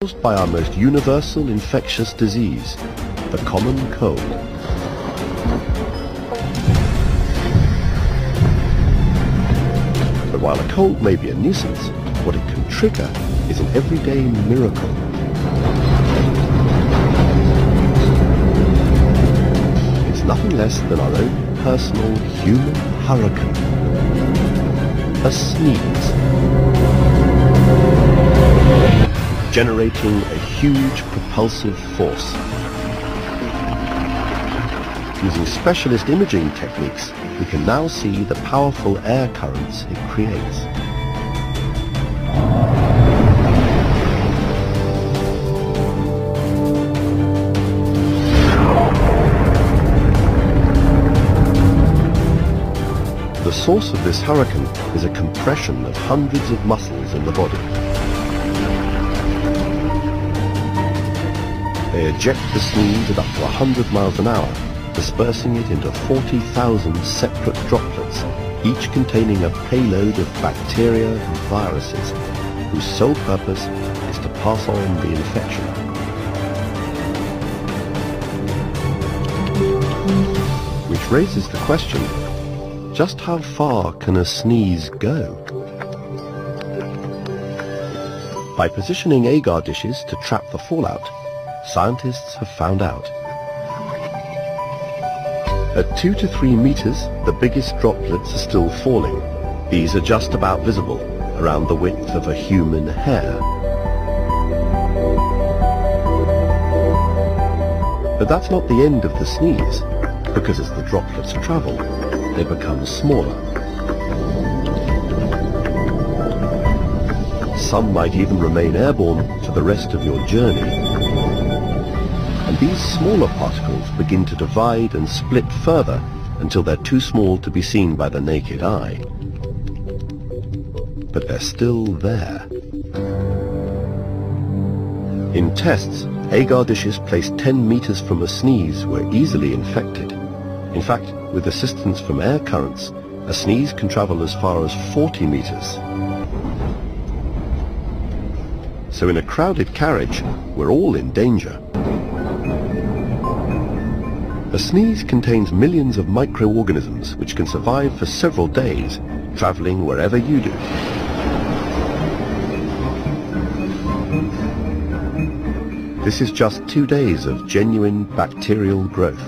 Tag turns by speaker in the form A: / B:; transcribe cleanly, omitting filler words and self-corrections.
A: Caused by our most universal infectious disease, the common cold. But while a cold may be a nuisance, what it can trigger is an everyday miracle. It's nothing less than our own personal human hurricane. A sneeze. Generating a huge propulsive force. Using specialist imaging techniques, we can now see the powerful air currents it creates. The source of this hurricane is a compression of hundreds of muscles in the body. They eject the sneeze at up to 100 miles an hour, dispersing it into 40,000 separate droplets, each containing a payload of bacteria and viruses, whose sole purpose is to pass on the infection. Which raises the question, just how far can a sneeze go? By positioning agar dishes to trap the fallout, scientists have found out. At 2 to 3 meters, the biggest droplets are still falling. These are just about visible, around the width of a human hair. But that's not the end of the sneeze, because as the droplets travel, they become smaller. Some might even remain airborne for the rest of your journey. And these smaller particles begin to divide and split further until they're too small to be seen by the naked eye. But they're still there. In tests, agar dishes placed 10 meters from a sneeze were easily infected. In fact, with assistance from air currents, a sneeze can travel as far as 40 meters. So in a crowded carriage, we're all in danger. A sneeze contains millions of microorganisms which can survive for several days, traveling wherever you do. This is just 2 days of genuine bacterial growth.